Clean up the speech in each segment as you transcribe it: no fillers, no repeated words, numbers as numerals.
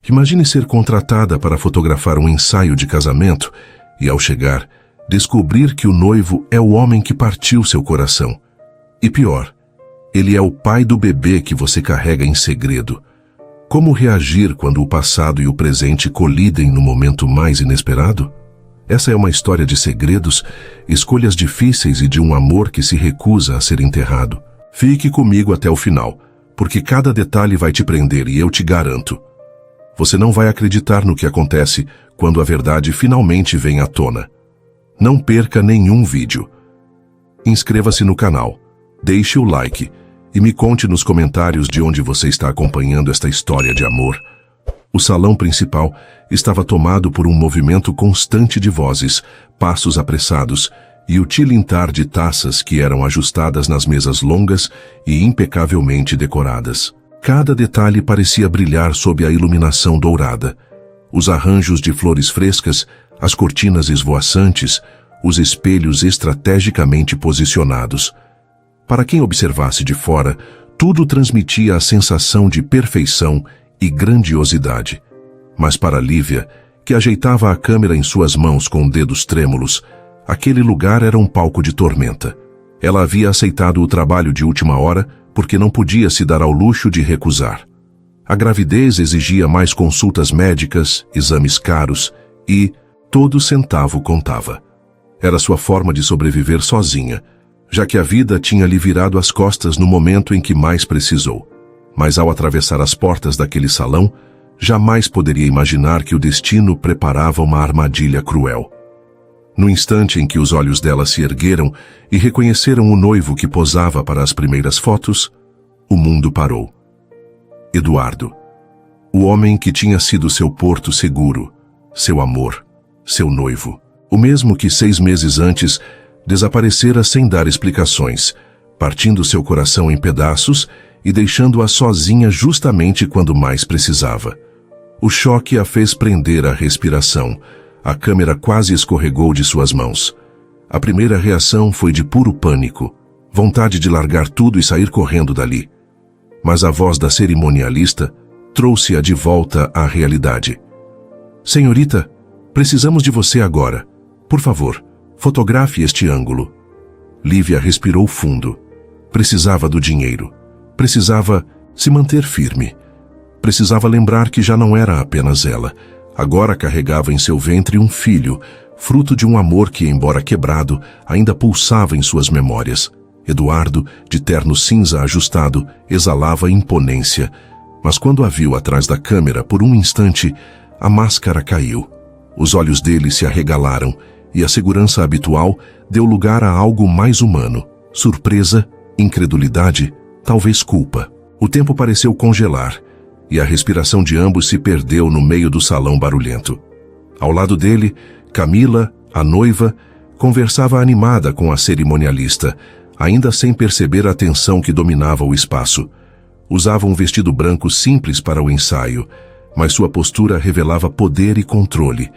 Imagine ser contratada para fotografar um ensaio de casamento e, ao chegar, descobrir que o noivo é o homem que partiu seu coração. E pior, ele é o pai do bebê que você carrega em segredo. Como reagir quando o passado e o presente colidem no momento mais inesperado? Essa é uma história de segredos, escolhas difíceis e de um amor que se recusa a ser enterrado. Fique comigo até o final, porque cada detalhe vai te prender e eu te garanto. Você não vai acreditar no que acontece quando a verdade finalmente vem à tona. Não perca nenhum vídeo. Inscreva-se no canal, deixe o like e me conte nos comentários de onde você está acompanhando esta história de amor. O salão principal estava tomado por um movimento constante de vozes, passos apressados e o tilintar de taças que eram ajustadas nas mesas longas e impecavelmente decoradas. Cada detalhe parecia brilhar sob a iluminação dourada. Os arranjos de flores frescas, as cortinas esvoaçantes, os espelhos estrategicamente posicionados. Para quem observasse de fora, tudo transmitia a sensação de perfeição e grandiosidade. Mas para Lívia, que ajeitava a câmera em suas mãos com dedos trêmulos, aquele lugar era um palco de tormenta. Ela havia aceitado o trabalho de última hora porque não podia se dar ao luxo de recusar. A gravidez exigia mais consultas médicas, exames caros e todo centavo contava. Era sua forma de sobreviver sozinha, já que a vida tinha lhe virado as costas no momento em que mais precisou. Mas ao atravessar as portas daquele salão, jamais poderia imaginar que o destino preparava uma armadilha cruel. No instante em que os olhos dela se ergueram e reconheceram o noivo que posava para as primeiras fotos, o mundo parou. Eduardo, o homem que tinha sido seu porto seguro, seu amor, seu noivo, o mesmo que 6 meses antes desaparecera sem dar explicações, partindo seu coração em pedaços e deixando-a sozinha justamente quando mais precisava. O choque a fez prender a respiração. A câmera quase escorregou de suas mãos. A primeira reação foi de puro pânico, vontade de largar tudo e sair correndo dali. Mas a voz da cerimonialista trouxe-a de volta à realidade. Senhorita, precisamos de você agora. Por favor, fotografe este ângulo. Lívia respirou fundo. Precisava do dinheiro. Precisava se manter firme. Precisava lembrar que já não era apenas ela. Agora carregava em seu ventre um filho, fruto de um amor que, embora quebrado, ainda pulsava em suas memórias. Eduardo, de terno cinza ajustado, exalava imponência. Mas quando a viu atrás da câmera por um instante, a máscara caiu. Os olhos dele se arregalaram e a segurança habitual deu lugar a algo mais humano. Surpresa, incredulidade, talvez culpa. O tempo pareceu congelar e a respiração de ambos se perdeu no meio do salão barulhento. Ao lado dele, Camila, a noiva, conversava animada com a cerimonialista, ainda sem perceber a tensão que dominava o espaço. Usava um vestido branco simples para o ensaio, mas sua postura revelava poder e controle.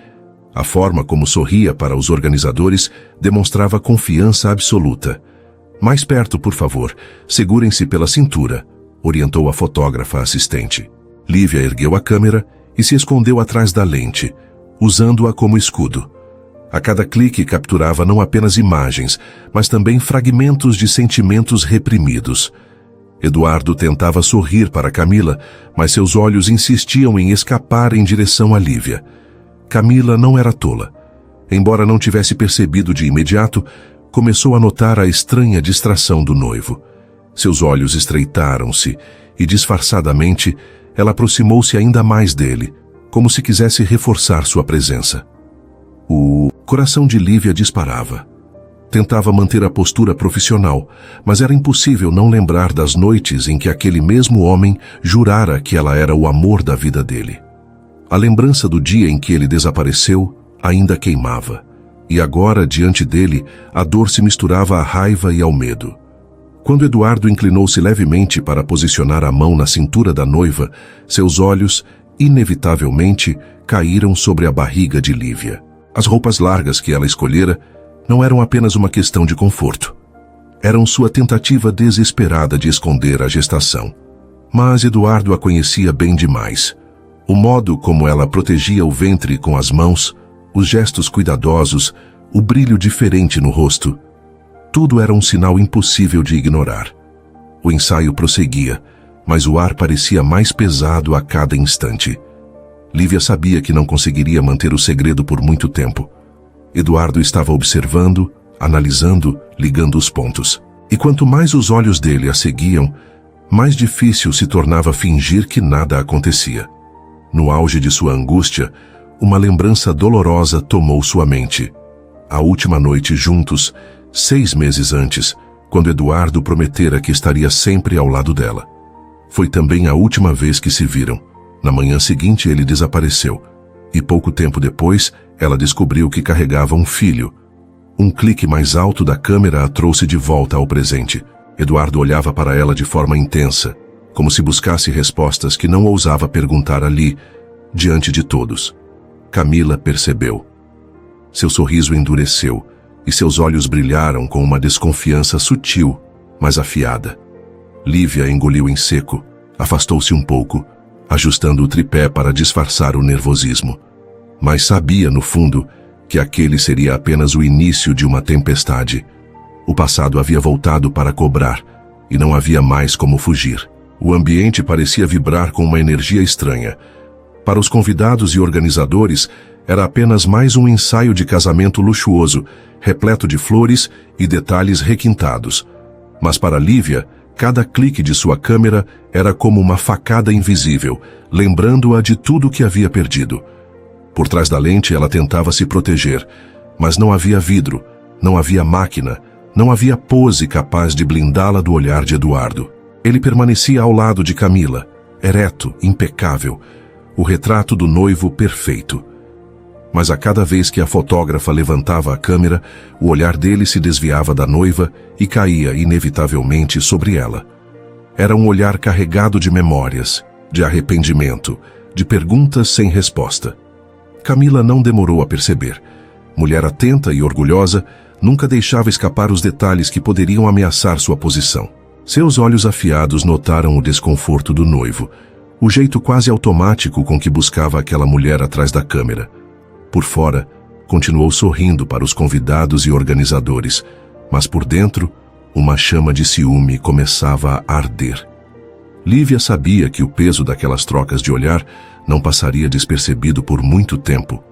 A forma como sorria para os organizadores demonstrava confiança absoluta. Mais perto, por favor, segurem-se pela cintura, orientou a fotógrafa assistente. Lívia ergueu a câmera e se escondeu atrás da lente, usando-a como escudo. A cada clique capturava não apenas imagens, mas também fragmentos de sentimentos reprimidos. Eduardo tentava sorrir para Camila, mas seus olhos insistiam em escapar em direção a Lívia. Camila não era tola. Embora não tivesse percebido de imediato, começou a notar a estranha distração do noivo. Seus olhos estreitaram-se e, disfarçadamente, ela aproximou-se ainda mais dele, como se quisesse reforçar sua presença. O coração de Lívia disparava. Tentava manter a postura profissional, mas era impossível não lembrar das noites em que aquele mesmo homem jurara que ela era o amor da vida dele. A lembrança do dia em que ele desapareceu ainda queimava, e agora, diante dele, a dor se misturava à raiva e ao medo. Quando Eduardo inclinou-se levemente para posicionar a mão na cintura da noiva, seus olhos, inevitavelmente, caíram sobre a barriga de Lívia. As roupas largas que ela escolhera não eram apenas uma questão de conforto. Eram sua tentativa desesperada de esconder a gestação. Mas Eduardo a conhecia bem demais. O modo como ela protegia o ventre com as mãos, os gestos cuidadosos, o brilho diferente no rosto. Tudo era um sinal impossível de ignorar. O ensaio prosseguia, mas o ar parecia mais pesado a cada instante. Lívia sabia que não conseguiria manter o segredo por muito tempo. Eduardo estava observando, analisando, ligando os pontos. E quanto mais os olhos dele a seguiam, mais difícil se tornava fingir que nada acontecia. No auge de sua angústia, uma lembrança dolorosa tomou sua mente. A última noite juntos, 6 meses antes, quando Eduardo prometera que estaria sempre ao lado dela. Foi também a última vez que se viram. Na manhã seguinte ele desapareceu, e pouco tempo depois ela descobriu que carregava um filho. Um clique mais alto da câmera a trouxe de volta ao presente. Eduardo olhava para ela de forma intensa, como se buscasse respostas que não ousava perguntar ali, diante de todos. Camila percebeu. Seu sorriso endureceu, e seus olhos brilharam com uma desconfiança sutil, mas afiada. Lívia engoliu em seco, afastou-se um pouco, ajustando o tripé para disfarçar o nervosismo. Mas sabia, no fundo, que aquele seria apenas o início de uma tempestade. O passado havia voltado para cobrar, e não havia mais como fugir. O ambiente parecia vibrar com uma energia estranha. Para os convidados e organizadores, era apenas mais um ensaio de casamento luxuoso, repleto de flores e detalhes requintados. Mas para Lívia, cada clique de sua câmera era como uma facada invisível, lembrando-a de tudo que havia perdido. Por trás da lente ela tentava se proteger, mas não havia vidro, não havia máquina, não havia pose capaz de blindá-la do olhar de Eduardo. Ele permanecia ao lado de Camila, ereto, impecável, o retrato do noivo perfeito. Mas a cada vez que a fotógrafa levantava a câmera, o olhar dele se desviava da noiva e caía inevitavelmente sobre ela. Era um olhar carregado de memórias, de arrependimento, de perguntas sem resposta. Camila não demorou a perceber. Mulher atenta e orgulhosa, nunca deixava escapar os detalhes que poderiam ameaçar sua posição. Seus olhos afiados notaram o desconforto do noivo, o jeito quase automático com que buscava aquela mulher atrás da câmera. Por fora, continuou sorrindo para os convidados e organizadores, mas por dentro, uma chama de ciúme começava a arder. Lívia sabia que o peso daquelas trocas de olhar não passaria despercebido por muito tempo.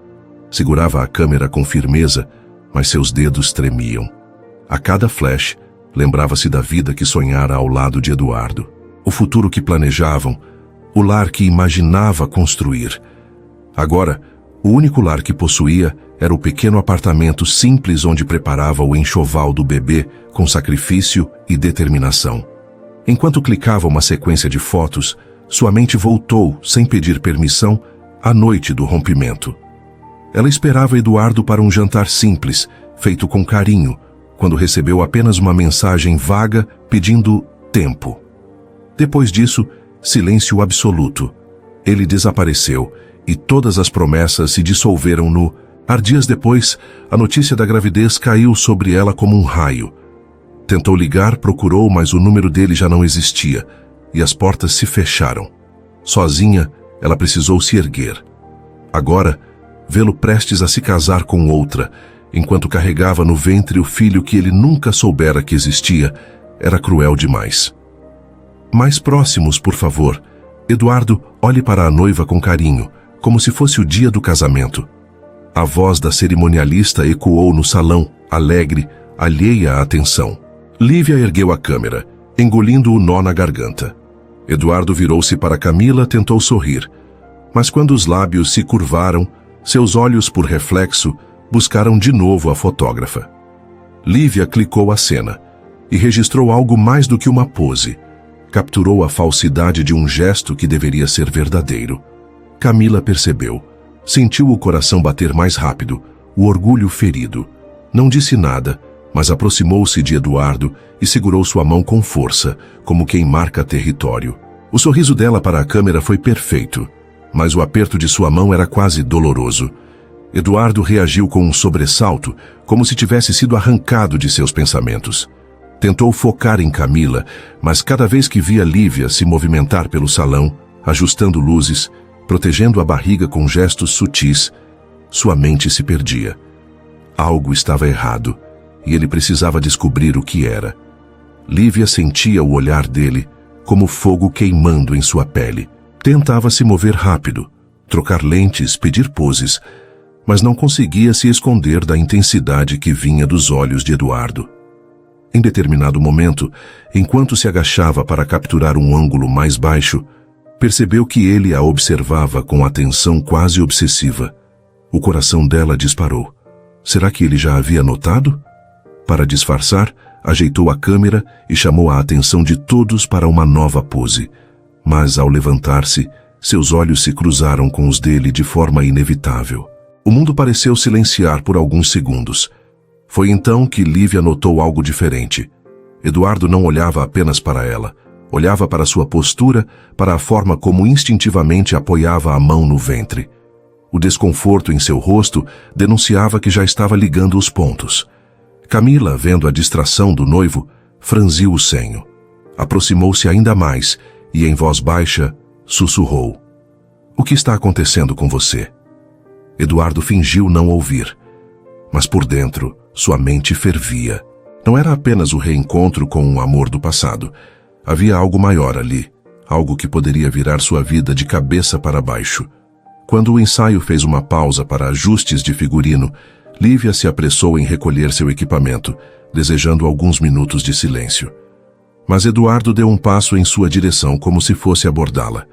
Segurava a câmera com firmeza, mas seus dedos tremiam. A cada flash, lembrava-se da vida que sonhara ao lado de Eduardo, o futuro que planejavam, o lar que imaginava construir. Agora, o único lar que possuía era o pequeno apartamento simples onde preparava o enxoval do bebê com sacrifício e determinação. Enquanto clicava uma sequência de fotos, sua mente voltou, sem pedir permissão, à noite do rompimento. Ela esperava Eduardo para um jantar simples, feito com carinho, quando recebeu apenas uma mensagem vaga pedindo tempo. Depois disso, silêncio absoluto. Ele desapareceu e todas as promessas se dissolveram no ar. Dias depois, a notícia da gravidez caiu sobre ela como um raio. Tentou ligar, procurou, mas o número dele já não existia e as portas se fecharam. Sozinha, ela precisou se erguer. Agora, vê-lo prestes a se casar com outra, enquanto carregava no ventre o filho que ele nunca soubera que existia, era cruel demais. Mais próximos, por favor. Eduardo, olhe para a noiva com carinho, como se fosse o dia do casamento. A voz da cerimonialista ecoou no salão, alegre, alheia à atenção. Lívia ergueu a câmera, engolindo o nó na garganta. Eduardo virou-se para Camila, tentou sorrir. Mas quando os lábios se curvaram, seus olhos, por reflexo, buscaram de novo a fotógrafa. Lívia clicou a cena e registrou algo mais do que uma pose. Capturou a falsidade de um gesto que deveria ser verdadeiro. Camila percebeu. Sentiu o coração bater mais rápido, o orgulho ferido. Não disse nada, mas aproximou-se de Eduardo e segurou sua mão com força, como quem marca território. O sorriso dela para a câmera foi perfeito, mas o aperto de sua mão era quase doloroso. Eduardo reagiu com um sobressalto, como se tivesse sido arrancado de seus pensamentos. Tentou focar em Camila, mas cada vez que via Lívia se movimentar pelo salão, ajustando luzes, protegendo a barriga com gestos sutis, sua mente se perdia. Algo estava errado, e ele precisava descobrir o que era. Lívia sentia o olhar dele como fogo queimando em sua pele. Tentava se mover rápido, trocar lentes, pedir poses, mas não conseguia se esconder da intensidade que vinha dos olhos de Eduardo. Em determinado momento, enquanto se agachava para capturar um ângulo mais baixo, percebeu que ele a observava com atenção quase obsessiva. O coração dela disparou. Será que ele já havia notado? Para disfarçar, ajeitou a câmera e chamou a atenção de todos para uma nova pose. Mas, ao levantar-se, seus olhos se cruzaram com os dele de forma inevitável. O mundo pareceu silenciar por alguns segundos. Foi então que Lívia notou algo diferente. Eduardo não olhava apenas para ela. Olhava para sua postura, para a forma como instintivamente apoiava a mão no ventre. O desconforto em seu rosto denunciava que já estava ligando os pontos. Camila, vendo a distração do noivo, franziu o senho. Aproximou-se ainda mais e, em voz baixa, sussurrou: "O que está acontecendo com você?" Eduardo fingiu não ouvir, mas por dentro sua mente fervia. Não era apenas o reencontro com um amor do passado. Havia algo maior ali, algo que poderia virar sua vida de cabeça para baixo. Quando o ensaio fez uma pausa para ajustes de figurino, Lívia se apressou em recolher seu equipamento, desejando alguns minutos de silêncio. Mas Eduardo deu um passo em sua direção como se fosse abordá-la.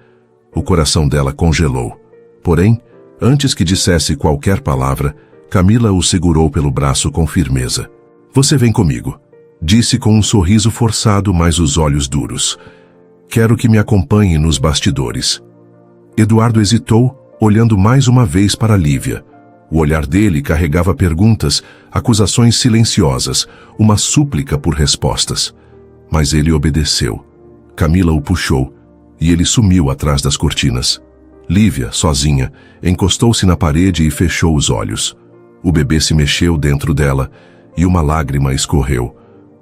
O coração dela congelou. Porém, antes que dissesse qualquer palavra, Camila o segurou pelo braço com firmeza. "Você vem comigo", disse com um sorriso forçado, mas os olhos duros. "Quero que me acompanhe nos bastidores." Eduardo hesitou, olhando mais uma vez para Lívia. O olhar dele carregava perguntas, acusações silenciosas, uma súplica por respostas. Mas ele obedeceu. Camila o puxou, e ele sumiu atrás das cortinas. Lívia, sozinha, encostou-se na parede e fechou os olhos. O bebê se mexeu dentro dela, e uma lágrima escorreu.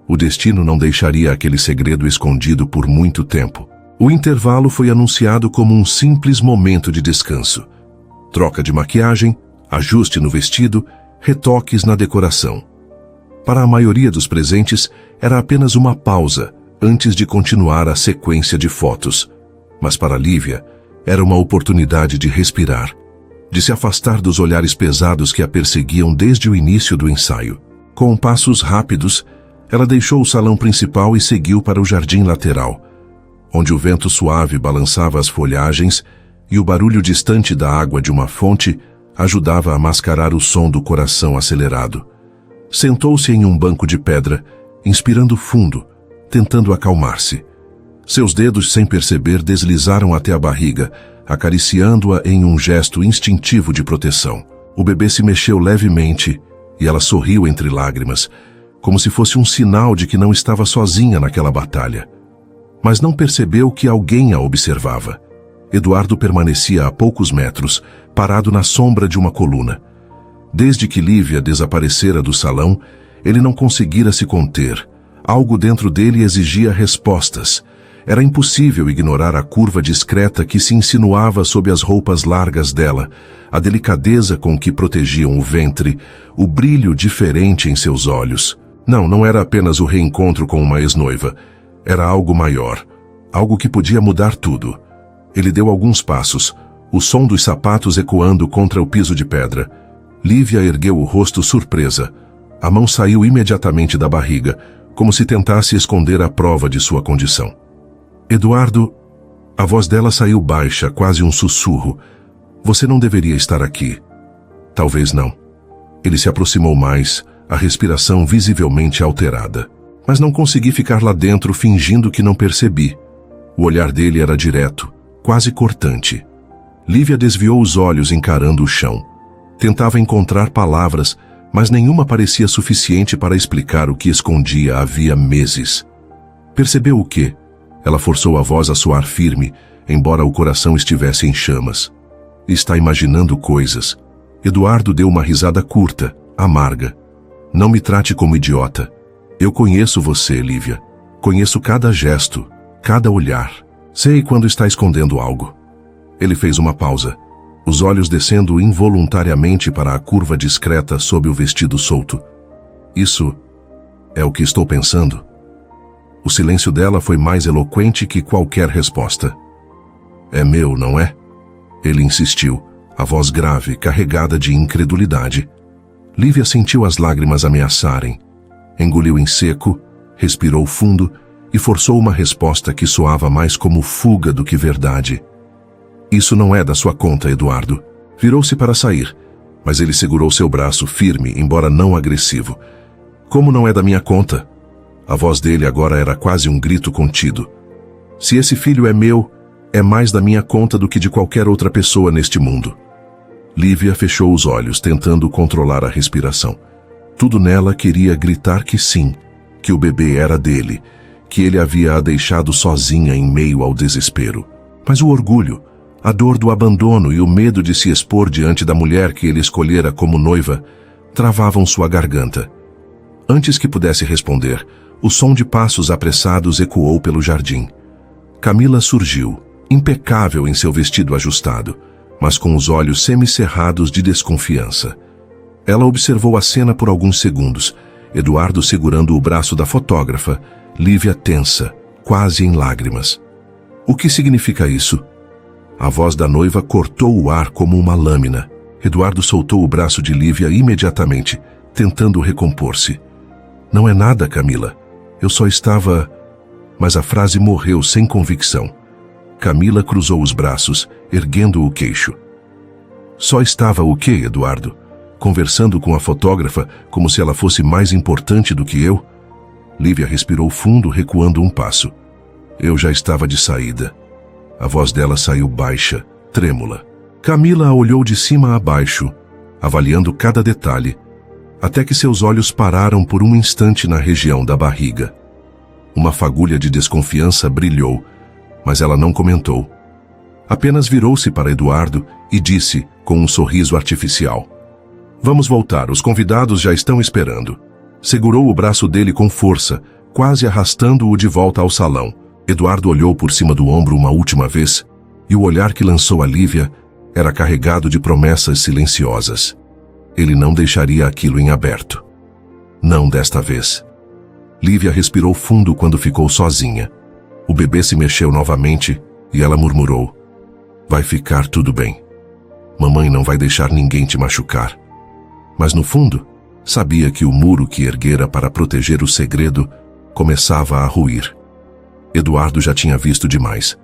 O destino não deixaria aquele segredo escondido por muito tempo. O intervalo foi anunciado como um simples momento de descanso. Troca de maquiagem, ajuste no vestido, retoques na decoração. Para a maioria dos presentes, era apenas uma pausa antes de continuar a sequência de fotos. Mas para Lívia, era uma oportunidade de respirar, de se afastar dos olhares pesados que a perseguiam desde o início do ensaio. Com passos rápidos, ela deixou o salão principal e seguiu para o jardim lateral, onde o vento suave balançava as folhagens e o barulho distante da água de uma fonte ajudava a mascarar o som do coração acelerado. Sentou-se em um banco de pedra, inspirando fundo, tentando acalmar-se. Seus dedos, sem perceber, deslizaram até a barriga, acariciando-a em um gesto instintivo de proteção. O bebê se mexeu levemente e ela sorriu entre lágrimas, como se fosse um sinal de que não estava sozinha naquela batalha. Mas não percebeu que alguém a observava. Eduardo permanecia a poucos metros, parado na sombra de uma coluna. Desde que Lívia desaparecera do salão, ele não conseguira se conter. Algo dentro dele exigia respostas. Era impossível ignorar a curva discreta que se insinuava sob as roupas largas dela, a delicadeza com que protegiam o ventre, o brilho diferente em seus olhos. Não era apenas o reencontro com uma ex-noiva. Era algo maior, algo que podia mudar tudo. Ele deu alguns passos, o som dos sapatos ecoando contra o piso de pedra. Lívia ergueu o rosto surpresa. A mão saiu imediatamente da barriga, como se tentasse esconder a prova de sua condição. "Eduardo..." A voz dela saiu baixa, quase um sussurro. "Você não deveria estar aqui." "Talvez não." Ele se aproximou mais, a respiração visivelmente alterada. Mas não consegui ficar lá dentro fingindo que não percebi. O olhar dele era direto, quase cortante. Lívia desviou os olhos encarando o chão. Tentava encontrar palavras, mas nenhuma parecia suficiente para explicar o que escondia havia meses. Percebeu o quê? Ela forçou a voz a soar firme, embora o coração estivesse em chamas. "Está imaginando coisas." Eduardo deu uma risada curta, amarga. "Não me trate como idiota. Eu conheço você, Lívia. Conheço cada gesto, cada olhar. Sei quando está escondendo algo." Ele fez uma pausa, os olhos descendo involuntariamente para a curva discreta sob o vestido solto. Isso é o que estou pensando. O silêncio dela foi mais eloquente que qualquer resposta. É meu, não é? Ele insistiu, a voz grave, carregada de incredulidade. Lívia sentiu as lágrimas ameaçarem. Engoliu em seco, respirou fundo e forçou uma resposta que soava mais como fuga do que verdade. Isso não é da sua conta, Eduardo. Virou-se para sair, mas ele segurou seu braço firme, embora não agressivo. Como não é da minha conta? A voz dele agora era quase um grito contido. Se esse filho é meu, é mais da minha conta do que de qualquer outra pessoa neste mundo. Lívia fechou os olhos, tentando controlar a respiração. Tudo nela queria gritar que sim, que o bebê era dele, que ele havia a deixado sozinha em meio ao desespero. Mas o orgulho, a dor do abandono e o medo de se expor diante da mulher que ele escolhera como noiva, travavam sua garganta. Antes que pudesse responder, o som de passos apressados ecoou pelo jardim. Camila surgiu, impecável em seu vestido ajustado, mas com os olhos semicerrados de desconfiança. Ela observou a cena por alguns segundos, Eduardo segurando o braço da fotógrafa, Lívia tensa, quase em lágrimas. O que significa isso? A voz da noiva cortou o ar como uma lâmina. Eduardo soltou o braço de Lívia imediatamente, tentando recompor-se. Não é nada, Camila. Eu só estava... Mas a frase morreu sem convicção. Camila cruzou os braços, erguendo o queixo. Só estava o quê, Eduardo? Conversando com a fotógrafa como se ela fosse mais importante do que eu? Lívia respirou fundo, recuando um passo. Eu já estava de saída. A voz dela saiu baixa, trêmula. Camila a olhou de cima a baixo, avaliando cada detalhe, até que seus olhos pararam por um instante na região da barriga. Uma fagulha de desconfiança brilhou, mas ela não comentou. Apenas virou-se para Eduardo e disse, com um sorriso artificial: Vamos voltar, os convidados já estão esperando. Segurou o braço dele com força, quase arrastando-o de volta ao salão. Eduardo olhou por cima do ombro uma última vez, e o olhar que lançou a Lívia era carregado de promessas silenciosas. Ele não deixaria aquilo em aberto. Não desta vez. Lívia respirou fundo quando ficou sozinha. O bebê se mexeu novamente e ela murmurou: Vai ficar tudo bem. Mamãe não vai deixar ninguém te machucar. Mas no fundo, sabia que o muro que erguera para proteger o segredo começava a ruir. Eduardo já tinha visto demais,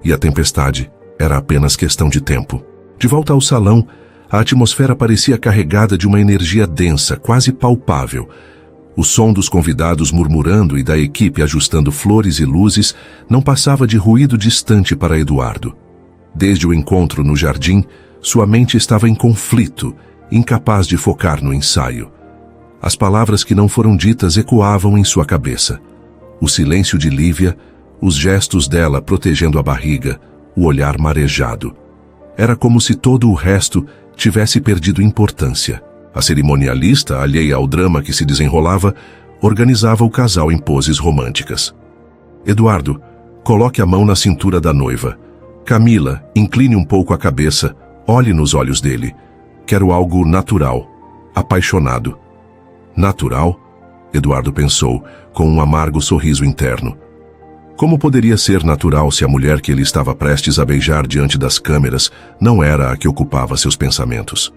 e a tempestade era apenas questão de tempo. De volta ao salão, a atmosfera parecia carregada de uma energia densa, quase palpável. O som dos convidados murmurando e da equipe ajustando flores e luzes não passava de ruído distante para Eduardo. Desde o encontro no jardim, sua mente estava em conflito, incapaz de focar no ensaio. As palavras que não foram ditas ecoavam em sua cabeça. O silêncio de Lívia, os gestos dela protegendo a barriga, o olhar marejado. Era como se todo o resto tivesse perdido importância. A cerimonialista, alheia ao drama que se desenrolava, organizava o casal em poses românticas. Eduardo, coloque a mão na cintura da noiva. Camila, incline um pouco a cabeça, olhe nos olhos dele. Quero algo natural, apaixonado. Natural? Eduardo pensou, com um amargo sorriso interno. Como poderia ser natural se a mulher que ele estava prestes a beijar diante das câmeras não era a que ocupava seus pensamentos?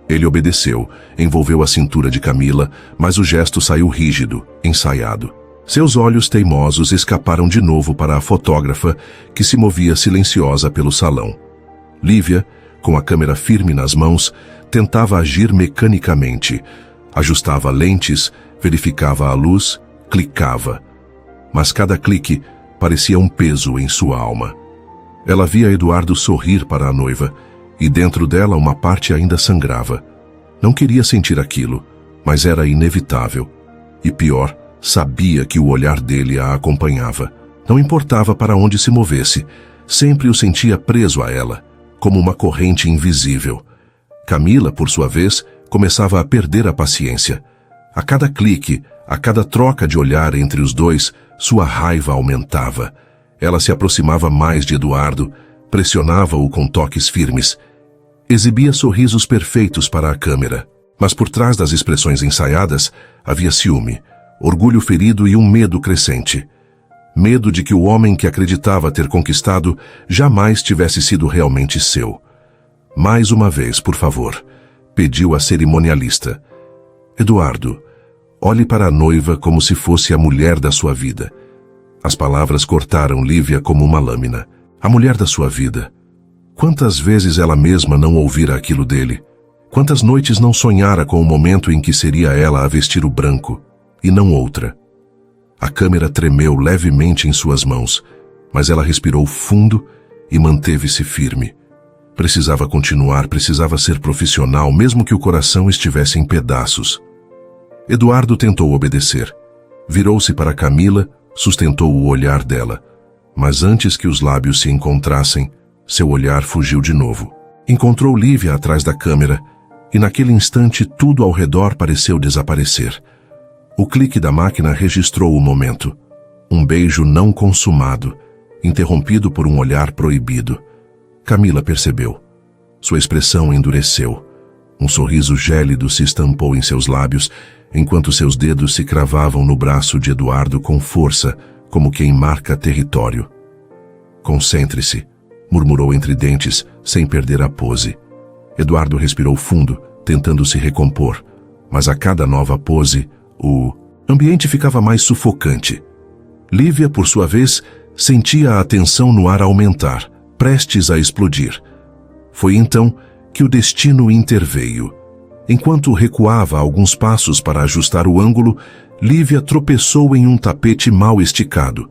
Ele obedeceu, envolveu a cintura de Camila, mas o gesto saiu rígido, ensaiado. Seus olhos teimosos escaparam de novo para a fotógrafa, que se movia silenciosa pelo salão. Lívia, com a câmera firme nas mãos, tentava agir mecanicamente. Ajustava lentes, verificava a luz, clicava. Mas cada clique parecia um peso em sua alma. Ela via Eduardo sorrir para a noiva, e dentro dela uma parte ainda sangrava. Não queria sentir aquilo, mas era inevitável. E pior, sabia que o olhar dele a acompanhava. Não importava para onde se movesse, sempre o sentia preso a ela, como uma corrente invisível. Camila, por sua vez, começava a perder a paciência. A cada clique, a cada troca de olhar entre os dois, sua raiva aumentava. Ela se aproximava mais de Eduardo, pressionava-o com toques firmes. Exibia sorrisos perfeitos para a câmera, mas por trás das expressões ensaiadas havia ciúme, orgulho ferido e um medo crescente. Medo de que o homem que acreditava ter conquistado jamais tivesse sido realmente seu. Mais uma vez, por favor, pediu a cerimonialista. Eduardo, olhe para a noiva como se fosse a mulher da sua vida. As palavras cortaram Lívia como uma lâmina. A mulher da sua vida. Quantas vezes ela mesma não ouvira aquilo dele? Quantas noites não sonhara com o momento em que seria ela a vestir o branco, e não outra? A câmera tremeu levemente em suas mãos, mas ela respirou fundo e manteve-se firme. Precisava continuar, precisava ser profissional, mesmo que o coração estivesse em pedaços. Eduardo tentou obedecer. Virou-se para Camila, sustentou o olhar dela. Mas antes que os lábios se encontrassem, seu olhar fugiu de novo. Encontrou Lívia atrás da câmera, e naquele instante tudo ao redor pareceu desaparecer. O clique da máquina registrou o momento. Um beijo não consumado, interrompido por um olhar proibido. Camila percebeu. Sua expressão endureceu. Um sorriso gélido se estampou em seus lábios, enquanto seus dedos se cravavam no braço de Eduardo com força, como quem marca território. Concentre-se, murmurou entre dentes, sem perder a pose. Eduardo respirou fundo, tentando se recompor, mas a cada nova pose, o ambiente ficava mais sufocante. Lívia, por sua vez, sentia a tensão no ar aumentar, prestes a explodir. Foi então que o destino interveio. Enquanto recuava alguns passos para ajustar o ângulo, Lívia tropeçou em um tapete mal esticado.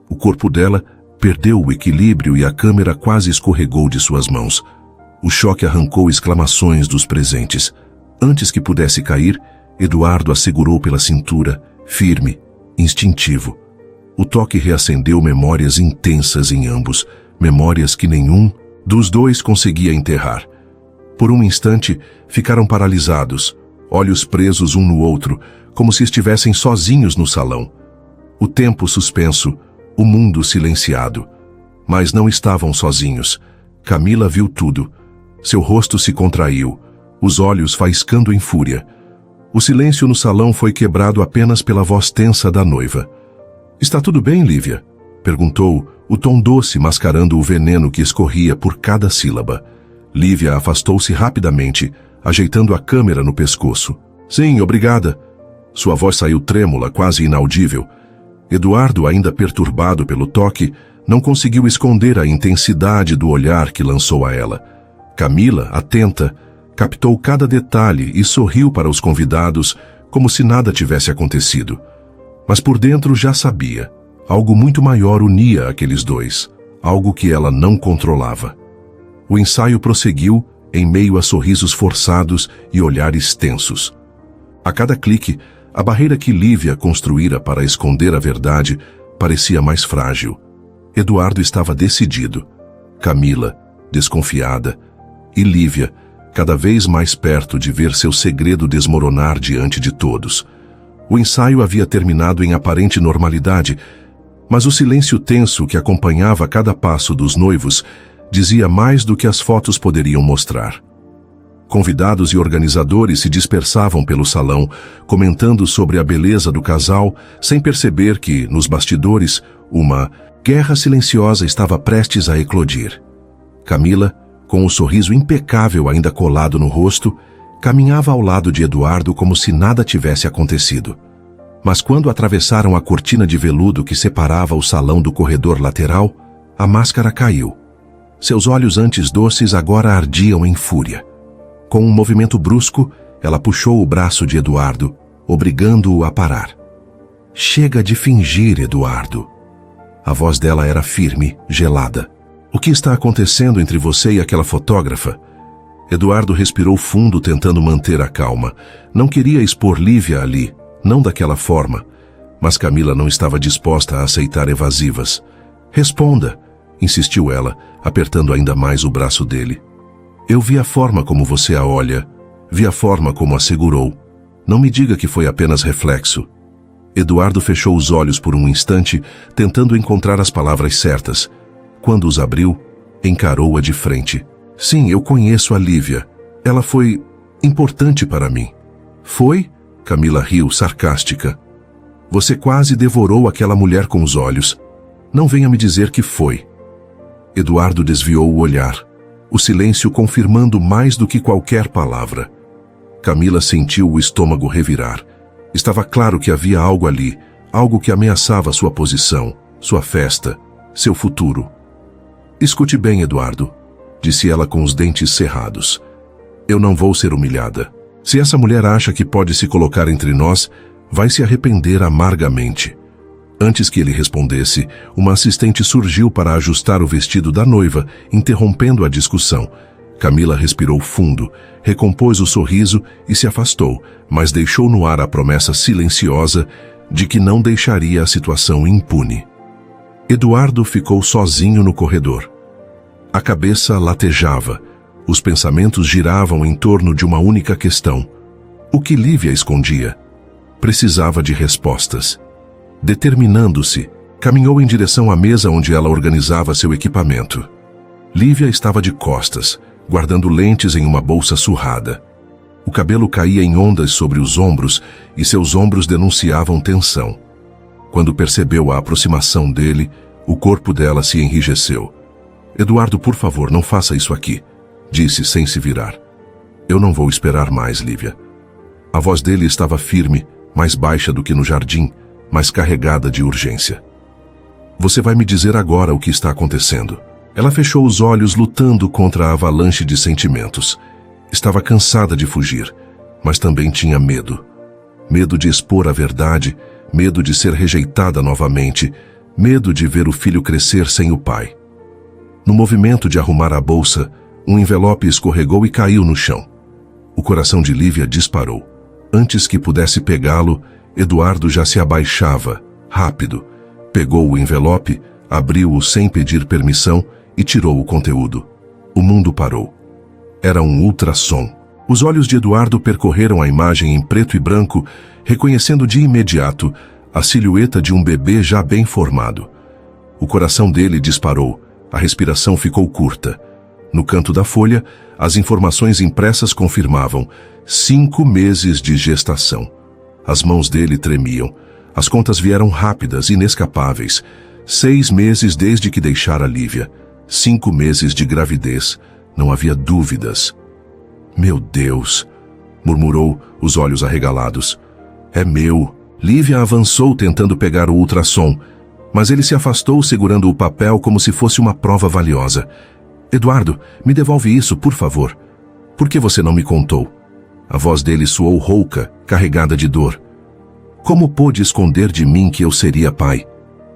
O corpo dela perdeu o equilíbrio e a câmera quase escorregou de suas mãos. O choque arrancou exclamações dos presentes. Antes que pudesse cair, Eduardo a segurou pela cintura, firme, instintivo. O toque reacendeu memórias intensas em ambos, memórias que nenhum dos dois conseguia enterrar. Por um instante, ficaram paralisados, olhos presos um no outro, como se estivessem sozinhos no salão. O tempo suspenso, o mundo silenciado. Mas não estavam sozinhos. Camila viu tudo. Seu rosto se contraiu, os olhos faiscando em fúria. O silêncio no salão foi quebrado apenas pela voz tensa da noiva. "Está tudo bem, Lívia?" perguntou, o tom doce mascarando o veneno que escorria por cada sílaba. Lívia afastou-se rapidamente, ajeitando a câmera no pescoço. "Sim, obrigada." Sua voz saiu trêmula, quase inaudível. Eduardo, ainda perturbado pelo toque, não conseguiu esconder a intensidade do olhar que lançou a ela. Camila, atenta, captou cada detalhe e sorriu para os convidados como se nada tivesse acontecido. Mas por dentro já sabia. Algo muito maior unia aqueles dois, algo que ela não controlava. O ensaio prosseguiu em meio a sorrisos forçados e olhares tensos. A cada clique, a barreira que Lívia construíra para esconder a verdade parecia mais frágil. Eduardo estava decidido. Camila, desconfiada. E Lívia, cada vez mais perto de ver seu segredo desmoronar diante de todos. O ensaio havia terminado em aparente normalidade, mas o silêncio tenso que acompanhava cada passo dos noivos dizia mais do que as fotos poderiam mostrar. Convidados e organizadores se dispersavam pelo salão, comentando sobre a beleza do casal, sem perceber que, nos bastidores, uma guerra silenciosa estava prestes a eclodir. Camila, com o sorriso impecável ainda colado no rosto, caminhava ao lado de Eduardo como se nada tivesse acontecido. Mas quando atravessaram a cortina de veludo que separava o salão do corredor lateral, a máscara caiu. Seus olhos antes doces agora ardiam em fúria. Com um movimento brusco, ela puxou o braço de Eduardo, obrigando-o a parar. "Chega de fingir, Eduardo." A voz dela era firme, gelada. "O que está acontecendo entre você e aquela fotógrafa?" Eduardo respirou fundo, tentando manter a calma. Não queria expor Lívia ali, não daquela forma. Mas Camila não estava disposta a aceitar evasivas. "Responda", insistiu ela, apertando ainda mais o braço dele. "Eu vi a forma como você a olha, vi a forma como a segurou. Não me diga que foi apenas reflexo." Eduardo fechou os olhos por um instante, tentando encontrar as palavras certas. Quando os abriu, Encarou-a de frente. Sim, eu conheço a Lívia. Ela foi importante para mim. Foi? Camila riu, sarcástica. Você quase devorou aquela mulher com os olhos. Não venha me dizer que foi. Eduardo desviou o olhar, o silêncio confirmando mais do que qualquer palavra. Camila sentiu o estômago revirar. Estava claro que havia algo ali, algo que ameaçava sua posição, sua festa, seu futuro. Escute bem, Eduardo, disse ela com os dentes cerrados. Eu não vou ser humilhada. Se essa mulher acha que pode se colocar entre nós, vai se arrepender amargamente. Antes que ele respondesse, uma assistente surgiu para ajustar o vestido da noiva, interrompendo a discussão. Camila respirou fundo, recompôs o sorriso e se afastou, mas deixou no ar a promessa silenciosa de que não deixaria a situação impune. Eduardo ficou sozinho no corredor. A cabeça latejava, os pensamentos giravam em torno de uma única questão. O que Lívia escondia? Precisava de respostas. Determinando-se, caminhou em direção à mesa onde ela organizava seu equipamento. Lívia estava de costas, guardando lentes em uma bolsa surrada. O cabelo caía em ondas sobre os ombros e seus ombros denunciavam tensão. Quando percebeu a aproximação dele, o corpo dela se enrijeceu. Eduardo, por favor, não faça isso aqui, disse sem se virar. Eu não vou esperar mais, Lívia. A voz dele estava firme, mais baixa do que no jardim, mas carregada de urgência. Você vai me dizer agora o que está acontecendo. Ela fechou os olhos lutando contra a avalanche de sentimentos. Estava cansada de fugir, mas também tinha medo. Medo de expor a verdade, medo de ser rejeitada novamente, medo de ver o filho crescer sem o pai. No movimento de arrumar a bolsa, um envelope escorregou e caiu no chão. O coração de Lívia disparou. Antes que pudesse pegá-lo, Eduardo já se abaixava, rápido. Pegou o envelope, abriu-o sem pedir permissão e tirou o conteúdo. O mundo parou. Era um ultrassom. Os olhos de Eduardo percorreram a imagem em preto e branco, reconhecendo de imediato a silhueta de um bebê já bem formado. O coração dele disparou, a respiração ficou curta. No canto da folha, as informações impressas confirmavam 5 meses de gestação. As mãos dele tremiam. As contas vieram rápidas, inescapáveis. 6 meses desde que deixara Lívia. 5 meses de gravidez. Não havia dúvidas. Meu Deus, murmurou, os olhos arregalados. É meu. Lívia avançou tentando pegar o ultrassom, mas ele se afastou segurando o papel como se fosse uma prova valiosa. Eduardo, me devolve isso, por favor. Por que você não me contou? A voz dele soou rouca, carregada de dor. Como pôde esconder de mim que eu seria pai?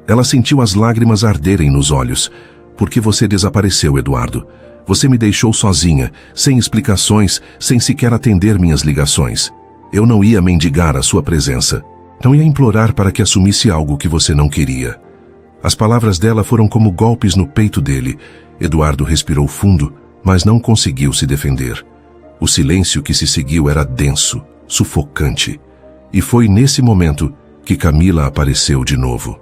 Ela sentiu as lágrimas arderem nos olhos. Por que você desapareceu, Eduardo? Você me deixou sozinha, sem explicações, sem sequer atender minhas ligações. Eu não ia mendigar a sua presença. Não ia implorar para que assumisse algo que você não queria. As palavras dela foram como golpes no peito dele. Eduardo respirou fundo, mas não conseguiu se defender. O silêncio que se seguiu era denso, sufocante. E foi nesse momento que Camila apareceu de novo.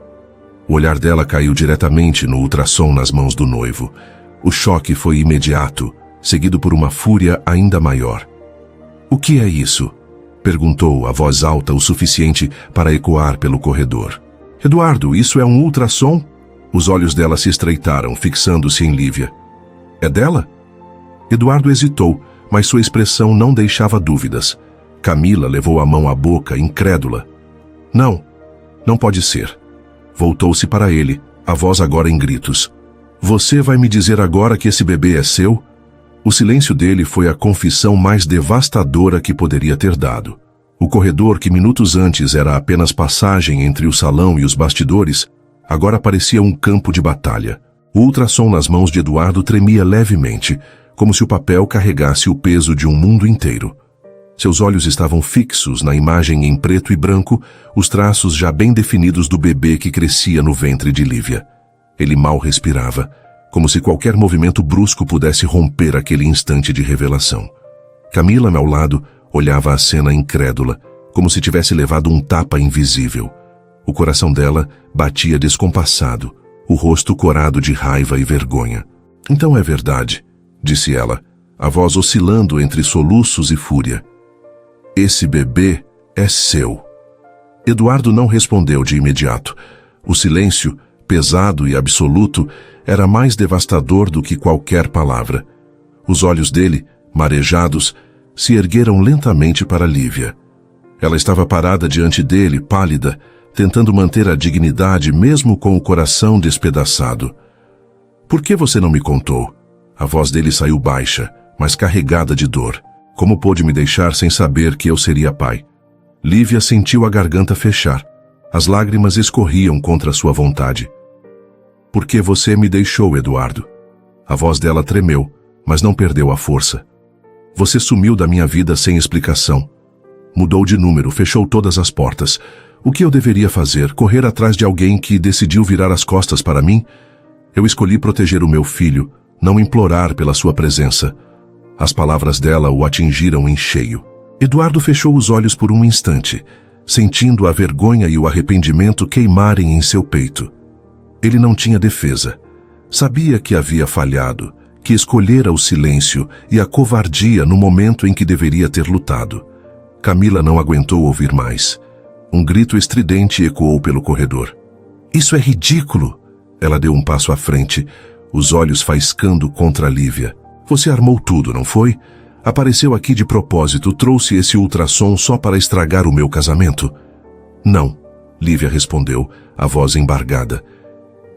O olhar dela caiu diretamente no ultrassom nas mãos do noivo. O choque foi imediato, seguido por uma fúria ainda maior. O que é isso? Perguntou a voz alta o suficiente para ecoar pelo corredor. Eduardo, isso é um ultrassom? Os olhos dela se estreitaram, fixando-se em Lívia. É dela? Eduardo hesitou, mas sua expressão não deixava dúvidas. Camila levou a mão à boca, incrédula. Não, não pode ser. Voltou-se para ele, a voz agora em gritos. Você vai me dizer agora que esse bebê é seu? O silêncio dele foi a confissão mais devastadora que poderia ter dado. O corredor, que minutos antes era apenas passagem entre o salão e os bastidores, agora parecia um campo de batalha. O ultrassom nas mãos de Eduardo tremia levemente, como se o papel carregasse o peso de um mundo inteiro. Seus olhos estavam fixos na imagem em preto e branco, os traços já bem definidos do bebê que crescia no ventre de Lívia. Ele mal respirava, como se qualquer movimento brusco pudesse romper aquele instante de revelação. Camila, ao lado, olhava a cena incrédula, como se tivesse levado um tapa invisível. O coração dela batia descompassado, o rosto corado de raiva e vergonha. Então é verdade, disse ela, a voz oscilando entre soluços e fúria. Esse bebê é seu. Eduardo não respondeu de imediato. O silêncio, pesado e absoluto, era mais devastador do que qualquer palavra. Os olhos dele, marejados, se ergueram lentamente para Lívia. Ela estava parada diante dele, pálida, tentando manter a dignidade mesmo com o coração despedaçado. Por que você não me contou? A voz dele saiu baixa, mas carregada de dor. Como pôde me deixar sem saber que eu seria pai? Lívia sentiu a garganta fechar. As lágrimas escorriam contra sua vontade. Por que você me deixou, Eduardo? A voz dela tremeu, mas não perdeu a força. Você sumiu da minha vida sem explicação. Mudou de número, fechou todas as portas. O que eu deveria fazer? Correr atrás de alguém que decidiu virar as costas para mim? Eu escolhi proteger o meu filho, não implorar pela sua presença. As palavras dela o atingiram em cheio. Eduardo fechou os olhos por um instante, sentindo a vergonha e o arrependimento queimarem em seu peito. Ele não tinha defesa. Sabia que havia falhado, que escolhera o silêncio e a covardia no momento em que deveria ter lutado. Camila não aguentou ouvir mais. Um grito estridente ecoou pelo corredor. Isso é ridículo! Ela deu um passo à frente, os olhos faiscando contra Lívia. Você armou tudo, não foi? Apareceu aqui de propósito, trouxe esse ultrassom só para estragar o meu casamento? Não, Lívia respondeu, a voz embargada.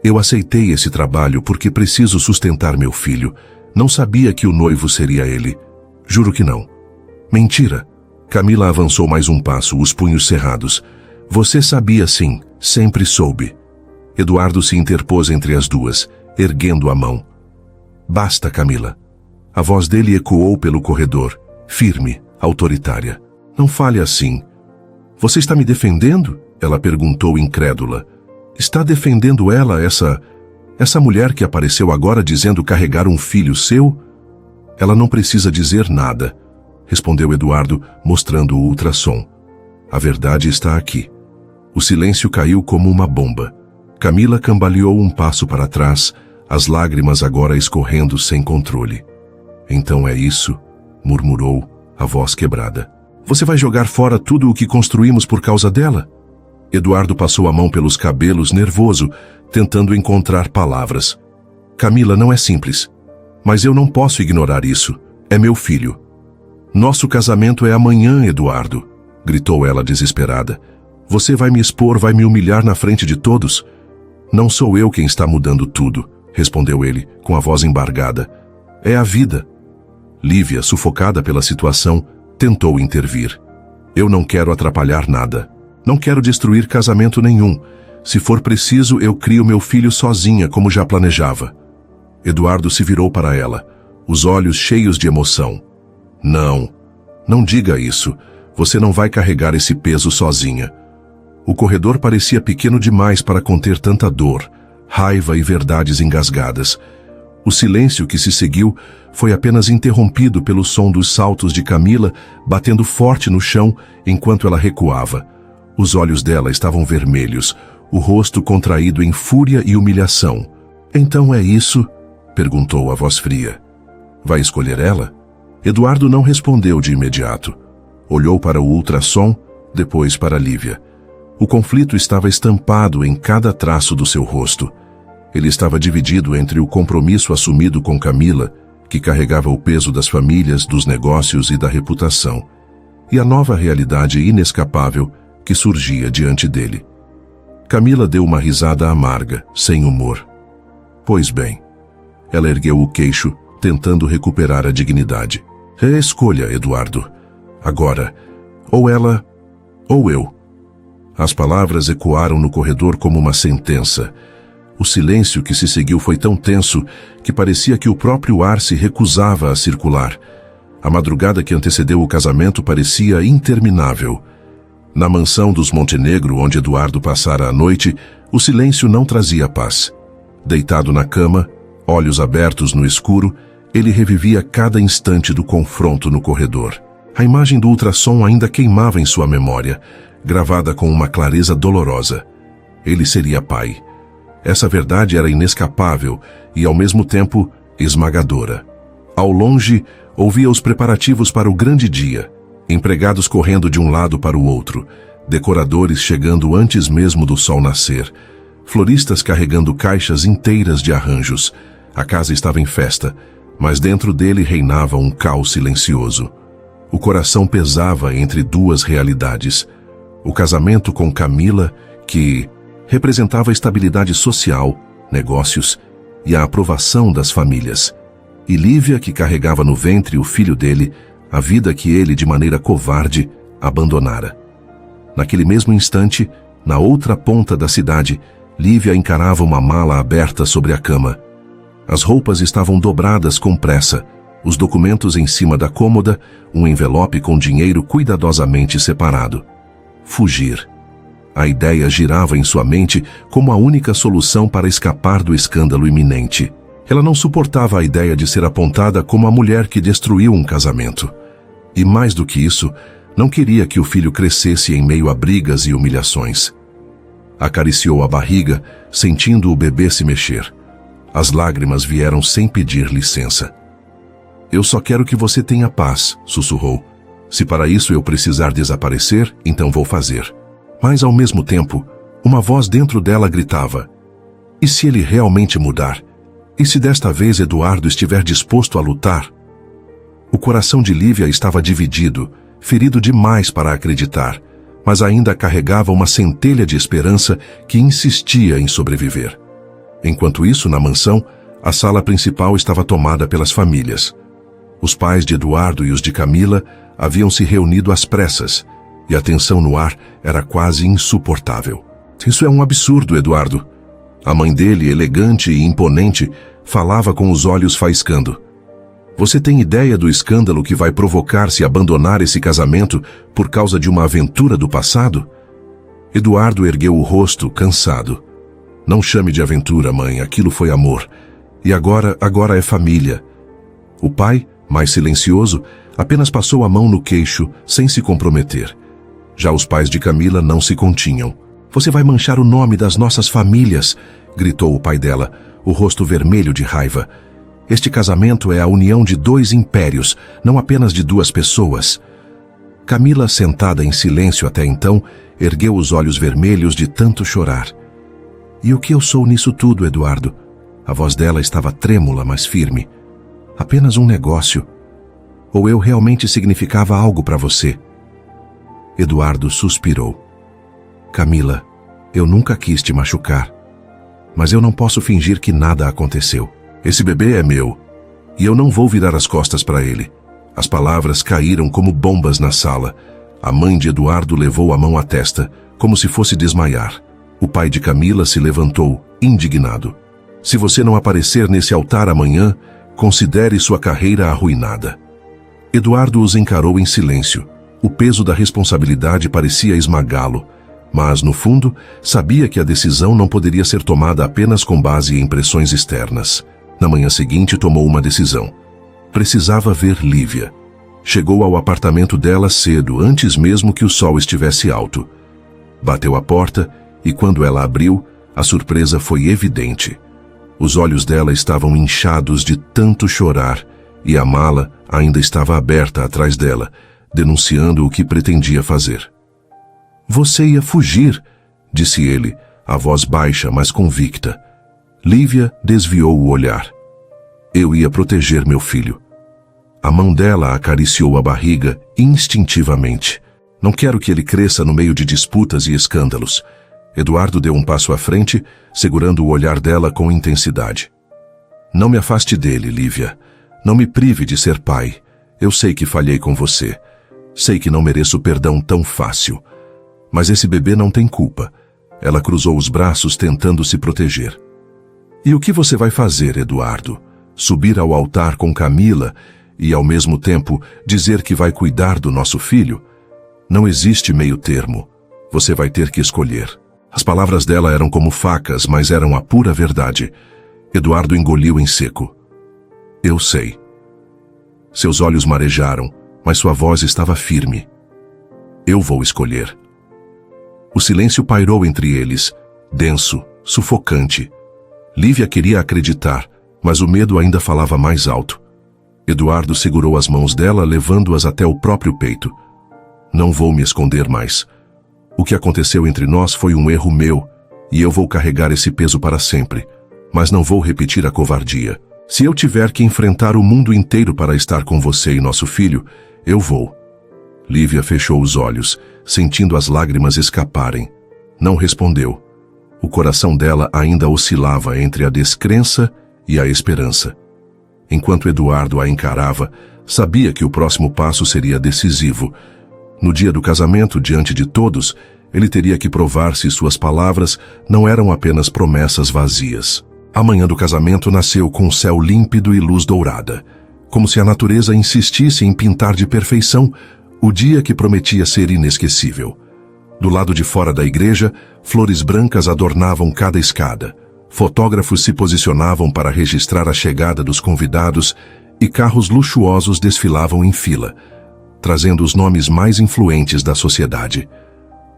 Eu aceitei esse trabalho porque preciso sustentar meu filho. Não sabia que o noivo seria ele. Juro que não. Mentira. Camila avançou mais um passo, os punhos cerrados. Você sabia sim, sempre soube. Eduardo se interpôs entre as duas, erguendo a mão. Basta, Camila. A voz dele ecoou pelo corredor, firme, autoritária. Não fale assim. Você está me defendendo? Ela perguntou incrédula. Está defendendo ela, essa mulher que apareceu agora dizendo carregar um filho seu? Ela não precisa dizer nada, respondeu Eduardo, mostrando o ultrassom. A verdade está aqui. O silêncio caiu como uma bomba. Camila cambaleou um passo para trás, as lágrimas agora escorrendo sem controle. Então é isso, murmurou, a voz quebrada. Você vai jogar fora tudo o que construímos por causa dela? Eduardo passou a mão pelos cabelos, nervoso, tentando encontrar palavras. Camila, não é simples. Mas eu não posso ignorar isso. É meu filho. Nosso casamento é amanhã, Eduardo, gritou ela desesperada. Você vai me expor, vai me humilhar na frente de todos? Não sou eu quem está mudando tudo, respondeu ele, com a voz embargada. É a vida. Lívia, sufocada pela situação, tentou intervir. Eu não quero atrapalhar nada. Não quero destruir casamento nenhum. Se for preciso, eu crio meu filho sozinha, como já planejava. Eduardo se virou para ela, os olhos cheios de emoção. Não, não diga isso. Você não vai carregar esse peso sozinha. O corredor parecia pequeno demais para conter tanta dor, raiva e verdades engasgadas. O silêncio que se seguiu foi apenas interrompido pelo som dos saltos de Camila batendo forte no chão enquanto ela recuava. Os olhos dela estavam vermelhos, o rosto contraído em fúria e humilhação. Então é isso? Perguntou a voz fria. Vai escolher ela? Eduardo não respondeu de imediato. Olhou para o ultrassom, depois para Lívia. O conflito estava estampado em cada traço do seu rosto. Ele estava dividido entre o compromisso assumido com Camila, que carregava o peso das famílias, dos negócios e da reputação, e a nova realidade inescapável que surgia diante dele. Camila deu uma risada amarga, sem humor. Pois bem. Ela ergueu o queixo, tentando recuperar a dignidade. É a escolha, Eduardo. Agora, ou ela, ou eu. As palavras ecoaram no corredor como uma sentença. O silêncio que se seguiu foi tão tenso que parecia que o próprio ar se recusava a circular. A madrugada que antecedeu o casamento parecia interminável. Na mansão dos Montenegro, onde Eduardo passara a noite, o silêncio não trazia paz. Deitado na cama, olhos abertos no escuro, ele revivia cada instante do confronto no corredor. A imagem do ultrassom ainda queimava em sua memória, gravada com uma clareza dolorosa. Ele seria pai. Essa verdade era inescapável e, ao mesmo tempo, esmagadora. Ao longe, ouvia os preparativos para o grande dia, empregados correndo de um lado para o outro, decoradores chegando antes mesmo do sol nascer, floristas carregando caixas inteiras de arranjos. A casa estava em festa, mas dentro dele reinava um caos silencioso. O coração pesava entre duas realidades: o casamento com Camila, que representava a estabilidade social, negócios e a aprovação das famílias, e Lívia, que carregava no ventre o filho dele, a vida que ele, de maneira covarde, abandonara. Naquele mesmo instante, na outra ponta da cidade, Lívia encarava uma mala aberta sobre a cama. As roupas estavam dobradas com pressa, os documentos em cima da cômoda, um envelope com dinheiro cuidadosamente separado. Fugir. A ideia girava em sua mente como a única solução para escapar do escândalo iminente. Ela não suportava a ideia de ser apontada como a mulher que destruiu um casamento. E mais do que isso, não queria que o filho crescesse em meio a brigas e humilhações. Acariciou a barriga, sentindo o bebê se mexer. As lágrimas vieram sem pedir licença. "Eu só quero que você tenha paz", sussurrou. "Se para isso eu precisar desaparecer, então vou fazer." Mas, ao mesmo tempo, uma voz dentro dela gritava: "E se ele realmente mudar? E se desta vez Eduardo estiver disposto a lutar?" O coração de Lívia estava dividido, ferido demais para acreditar, mas ainda carregava uma centelha de esperança que insistia em sobreviver. Enquanto isso, na mansão, a sala principal estava tomada pelas famílias. Os pais de Eduardo e os de Camila haviam se reunido às pressas, e a tensão no ar era quase insuportável. "Isso é um absurdo, Eduardo." A mãe dele, elegante e imponente, falava com os olhos faiscando. "Você tem ideia do escândalo que vai provocar se abandonar esse casamento por causa de uma aventura do passado?" Eduardo ergueu o rosto, cansado. "Não chame de aventura, mãe, aquilo foi amor. E agora é família." O pai, mais silencioso, apenas passou a mão no queixo, sem se comprometer. Já os pais de Camila não se continham. "Você vai manchar o nome das nossas famílias", gritou o pai dela, o rosto vermelho de raiva. "Este casamento é a união de dois impérios, não apenas de duas pessoas." Camila, sentada em silêncio até então, ergueu os olhos vermelhos de tanto chorar. "E o que eu sou nisso tudo, Eduardo?" A voz dela estava trêmula, mas firme. "Apenas um negócio. Ou eu realmente significava algo para você?" Eduardo suspirou. "Camila, eu nunca quis te machucar. Mas eu não posso fingir que nada aconteceu. Esse bebê é meu, e eu não vou virar as costas para ele." As palavras caíram como bombas na sala. A mãe de Eduardo levou a mão à testa, como se fosse desmaiar. O pai de Camila se levantou, indignado. "Se você não aparecer nesse altar amanhã, considere sua carreira arruinada." Eduardo os encarou em silêncio. O peso da responsabilidade parecia esmagá-lo, mas, no fundo, sabia que a decisão não poderia ser tomada apenas com base em pressões externas. Na manhã seguinte, tomou uma decisão. Precisava ver Lívia. Chegou ao apartamento dela cedo, antes mesmo que o sol estivesse alto. Bateu à porta e, quando ela abriu, a surpresa foi evidente. Os olhos dela estavam inchados de tanto chorar e a mala ainda estava aberta atrás dela, denunciando o que pretendia fazer. "Você ia fugir", disse ele, a voz baixa, mas convicta. Lívia desviou o olhar. "Eu ia proteger meu filho." A mão dela acariciou a barriga instintivamente. "Não quero que ele cresça no meio de disputas e escândalos." Eduardo deu um passo à frente, segurando o olhar dela com intensidade. "Não me afaste dele, Lívia. Não me prive de ser pai. Eu sei que falhei com você. Sei que não mereço perdão tão fácil. Mas esse bebê não tem culpa." Ela cruzou os braços tentando se proteger. "E o que você vai fazer, Eduardo? Subir ao altar com Camila e, ao mesmo tempo, dizer que vai cuidar do nosso filho? Não existe meio termo. Você vai ter que escolher." As palavras dela eram como facas, mas eram a pura verdade. Eduardo engoliu em seco. "Eu sei." Seus olhos marejaram, mas sua voz estava firme. "Eu vou escolher." O silêncio pairou entre eles, denso, sufocante. Lívia queria acreditar, Mas o medo ainda falava mais alto. Eduardo segurou as mãos dela, levando-as até o próprio peito. Não vou me esconder mais. O que aconteceu entre nós foi um erro meu, e eu vou carregar esse peso para sempre, mas não vou repetir a covardia. Se eu tiver que enfrentar o mundo inteiro para estar com você e nosso filho, eu vou. Lívia fechou os olhos, sentindo as lágrimas escaparem. Não respondeu. O coração dela ainda oscilava entre a descrença e a esperança. Enquanto Eduardo a encarava, sabia que o próximo passo seria decisivo. No dia do casamento, diante de todos, ele teria que provar se suas palavras não eram apenas promessas vazias. A manhã do casamento nasceu com um céu límpido e luz dourada, como se a natureza insistisse em pintar de perfeição o dia que prometia ser inesquecível. Do lado de fora da igreja, flores brancas adornavam cada escada. Fotógrafos se posicionavam para registrar a chegada dos convidados e carros luxuosos desfilavam em fila, trazendo os nomes mais influentes da sociedade.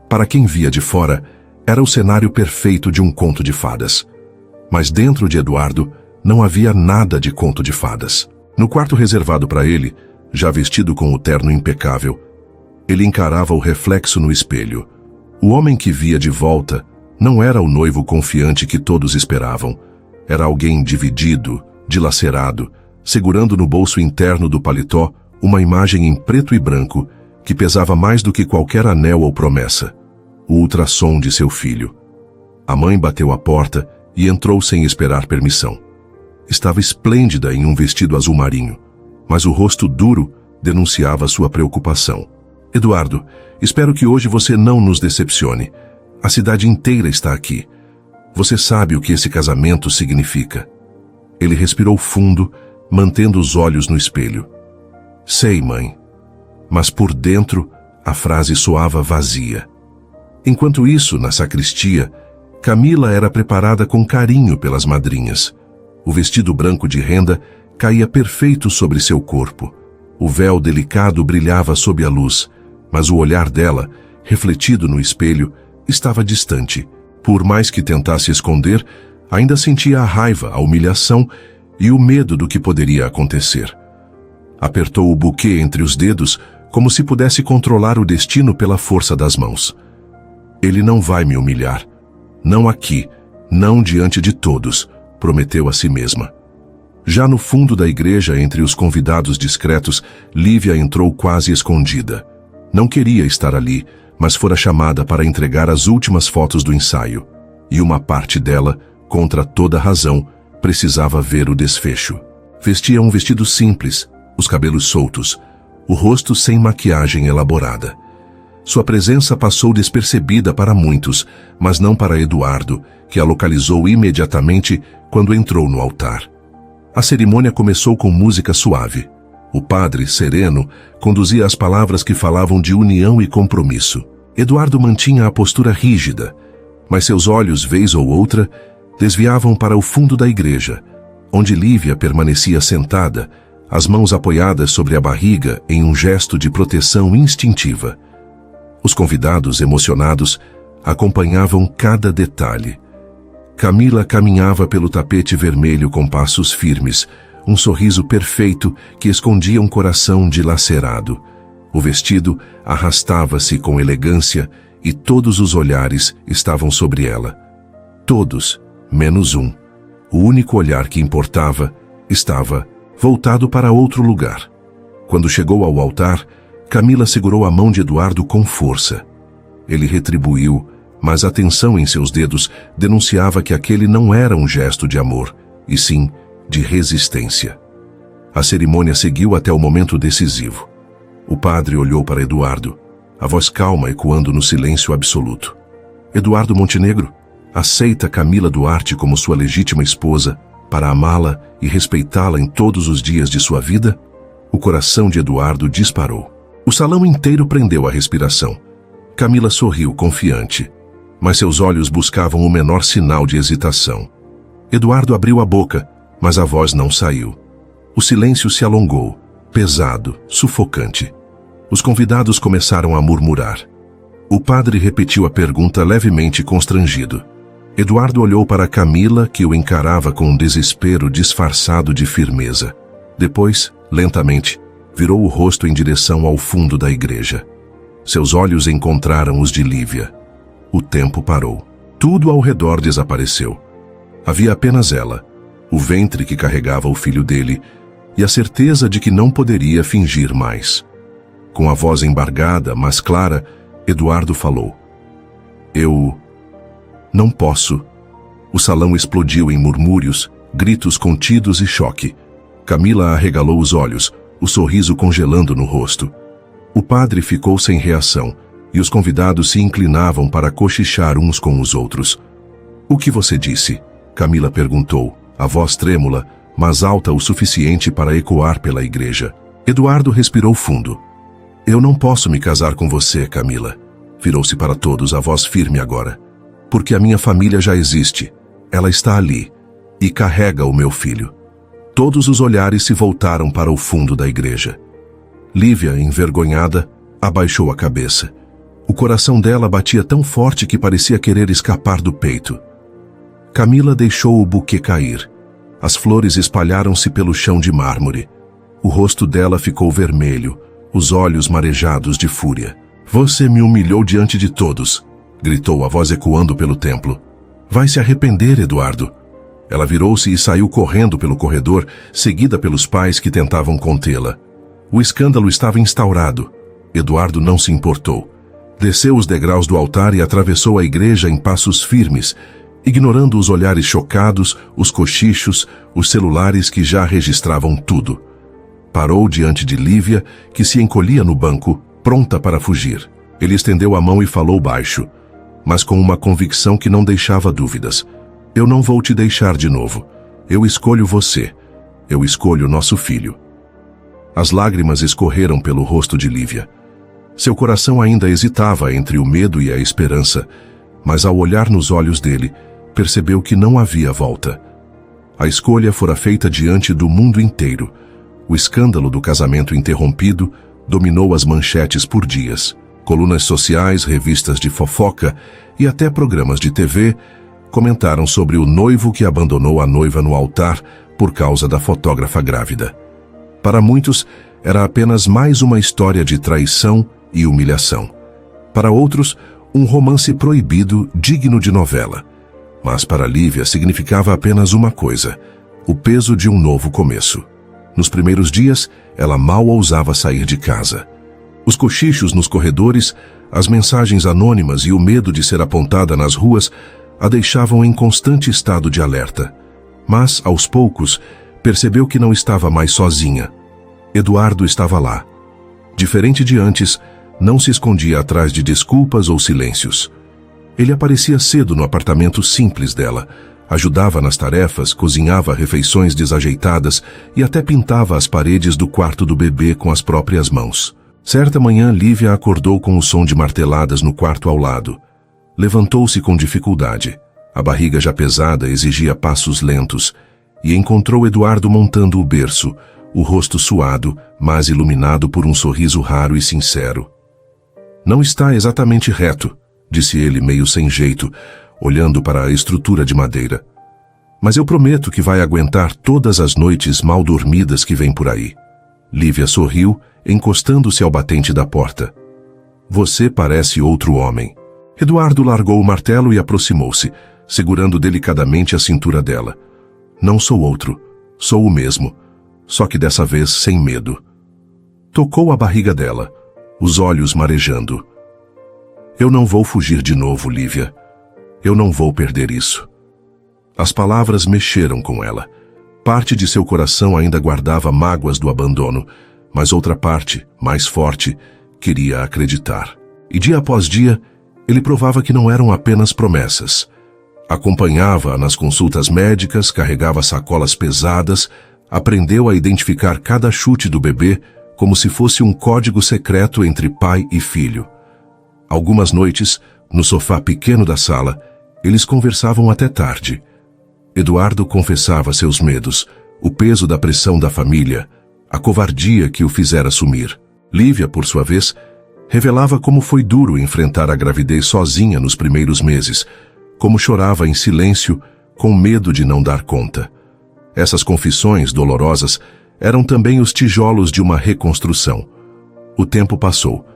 Para quem via de fora, era o cenário perfeito de um conto de fadas. Mas dentro de Eduardo, não havia nada de conto de fadas. No quarto reservado para ele, já vestido com o terno impecável, ele encarava o reflexo no espelho. O homem que via de volta não era o noivo confiante que todos esperavam. Era alguém dividido, dilacerado, segurando no bolso interno do paletó uma imagem em preto e branco que pesava mais do que qualquer anel ou promessa. O ultrassom de seu filho. A mãe bateu à porta e entrou sem esperar permissão. Estava esplêndida em um vestido azul marinho, mas o rosto duro denunciava sua preocupação. Eduardo, espero que hoje você não nos decepcione. A cidade inteira está aqui. Você sabe o que esse casamento significa. Ele respirou fundo, mantendo os olhos no espelho. Sei, mãe. Mas por dentro, a frase soava vazia. Enquanto isso, na sacristia, Camila era preparada com carinho pelas madrinhas. O vestido branco de renda caía perfeito sobre seu corpo. O véu delicado brilhava sob a luz, mas o olhar dela, refletido no espelho, estava distante. Por mais que tentasse esconder, ainda sentia a raiva, a humilhação e o medo do que poderia acontecer. Apertou o buquê entre os dedos, como se pudesse controlar o destino pela força das mãos. Ele não vai me humilhar. Não aqui, não diante de todos, prometeu a si mesma. Já no fundo da igreja, entre os convidados discretos, Lívia entrou quase escondida. Não queria estar ali, mas fora chamada para entregar as últimas fotos do ensaio. E uma parte dela, contra toda razão, precisava ver o desfecho. Vestia um vestido simples, os cabelos soltos, o rosto sem maquiagem elaborada. Sua presença passou despercebida para muitos, mas não para Eduardo, que a localizou imediatamente quando entrou no altar. A cerimônia começou com música suave. O padre, sereno, conduzia as palavras que falavam de união e compromisso. Eduardo mantinha a postura rígida, mas seus olhos, vez ou outra, desviavam para o fundo da igreja, onde Lívia permanecia sentada, as mãos apoiadas sobre a barriga em um gesto de proteção instintiva. Os convidados, emocionados, acompanhavam cada detalhe. Camila caminhava pelo tapete vermelho com passos firmes, um sorriso perfeito que escondia um coração dilacerado. O vestido arrastava-se com elegância e todos os olhares estavam sobre ela. Todos, menos um. O único olhar que importava estava voltado para outro lugar. Quando chegou ao altar, Camila segurou a mão de Eduardo com força. Ele retribuiu, mas a tensão em seus dedos denunciava que aquele não era um gesto de amor, e sim de resistência. A cerimônia seguiu até o momento decisivo. O padre olhou para Eduardo, a voz calma ecoando no silêncio absoluto. Eduardo Montenegro, aceita Camila Duarte como sua legítima esposa para amá-la e respeitá-la em todos os dias de sua vida? O coração de Eduardo disparou. O salão inteiro prendeu a respiração. Camila sorriu confiante, mas seus olhos buscavam o menor sinal de hesitação. Eduardo abriu a boca, mas a voz não saiu. O silêncio se alongou, pesado, sufocante. Os convidados começaram a murmurar. O padre repetiu a pergunta levemente constrangido. Eduardo olhou para Camila, que o encarava com um desespero disfarçado de firmeza. Depois, lentamente, virou o rosto em direção ao fundo da igreja. Seus olhos encontraram os de Lívia. O tempo parou. Tudo ao redor desapareceu. Havia apenas ela, o ventre que carregava o filho dele e a certeza de que não poderia fingir mais. Com a voz embargada, mas clara, Eduardo falou: "Eu não posso." O salão explodiu em murmúrios, gritos contidos e choque. Camila arregalou os olhos, o sorriso congelando no rosto. O padre ficou sem reação e os convidados se inclinavam para cochichar uns com os outros. "O que você disse?" Camila perguntou, a voz trêmula, mas alta o suficiente para ecoar pela igreja. Eduardo respirou fundo. "Eu não posso me casar com você, Camila." Virou-se para todos, a voz firme agora. "Porque a minha família já existe. Ela está ali e carrega o meu filho." Todos os olhares se voltaram para o fundo da igreja. Lívia, envergonhada, abaixou a cabeça. O coração dela batia tão forte que parecia querer escapar do peito. Camila deixou o buquê cair. As flores espalharam-se pelo chão de mármore. O rosto dela ficou vermelho, os olhos marejados de fúria. "Você me humilhou diante de todos", gritou a voz ecoando pelo templo. "Vai se arrepender, Eduardo." Ela virou-se e saiu correndo pelo corredor, seguida pelos pais que tentavam contê-la. O escândalo estava instaurado. Eduardo não se importou. Desceu os degraus do altar e atravessou a igreja em passos firmes, ignorando os olhares chocados, os cochichos, os celulares que já registravam tudo. Parou diante de Lívia, que se encolhia no banco, pronta para fugir. Ele estendeu a mão e falou baixo, mas com uma convicção que não deixava dúvidas. "Eu não vou te deixar de novo. Eu escolho você. Eu escolho nosso filho." As lágrimas escorreram pelo rosto de Lívia. Seu coração ainda hesitava entre o medo e a esperança, mas ao olhar nos olhos dele, percebeu que não havia volta. A escolha fora feita diante do mundo inteiro. O escândalo do casamento interrompido dominou as manchetes por dias. Colunas sociais, revistas de fofoca e até programas de TV comentaram sobre o noivo que abandonou a noiva no altar por causa da fotógrafa grávida. Para muitos, era apenas mais uma história de traição e humilhação. Para outros, um romance proibido digno de novela. Mas para Lívia significava apenas uma coisa: o peso de um novo começo. Nos primeiros dias, ela mal ousava sair de casa. Os cochichos nos corredores, as mensagens anônimas e o medo de ser apontada nas ruas a deixavam em constante estado de alerta. Mas, aos poucos, percebeu que não estava mais sozinha. Eduardo estava lá. Diferente de antes, não se escondia atrás de desculpas ou silêncios. Ele aparecia cedo no apartamento simples dela, ajudava nas tarefas, cozinhava refeições desajeitadas e até pintava as paredes do quarto do bebê com as próprias mãos. Certa manhã, Lívia acordou com o som de marteladas no quarto ao lado. Levantou-se com dificuldade. A barriga já pesada exigia passos lentos e encontrou Eduardo montando o berço, o rosto suado, mas iluminado por um sorriso raro e sincero. "Não está exatamente reto", disse ele meio sem jeito, olhando para a estrutura de madeira. "Mas eu prometo que vai aguentar todas as noites mal dormidas que vêm por aí." Lívia sorriu, encostando-se ao batente da porta. "Você parece outro homem." Eduardo largou o martelo e aproximou-se, segurando delicadamente a cintura dela. "Não sou outro, sou o mesmo, só que dessa vez sem medo." Tocou a barriga dela, os olhos marejando. "Eu não vou fugir de novo, Lívia. Eu não vou perder isso." As palavras mexeram com ela. Parte de seu coração ainda guardava mágoas do abandono, mas outra parte, mais forte, queria acreditar. E dia após dia, ele provava que não eram apenas promessas. Acompanhava-a nas consultas médicas, carregava sacolas pesadas, aprendeu a identificar cada chute do bebê como se fosse um código secreto entre pai e filho. Algumas noites, no sofá pequeno da sala, eles conversavam até tarde. Eduardo confessava seus medos, o peso da pressão da família, a covardia que o fizera sumir. Lívia, por sua vez, revelava como foi duro enfrentar a gravidez sozinha nos primeiros meses, como chorava em silêncio, com medo de não dar conta. Essas confissões dolorosas eram também os tijolos de uma reconstrução. O tempo passou,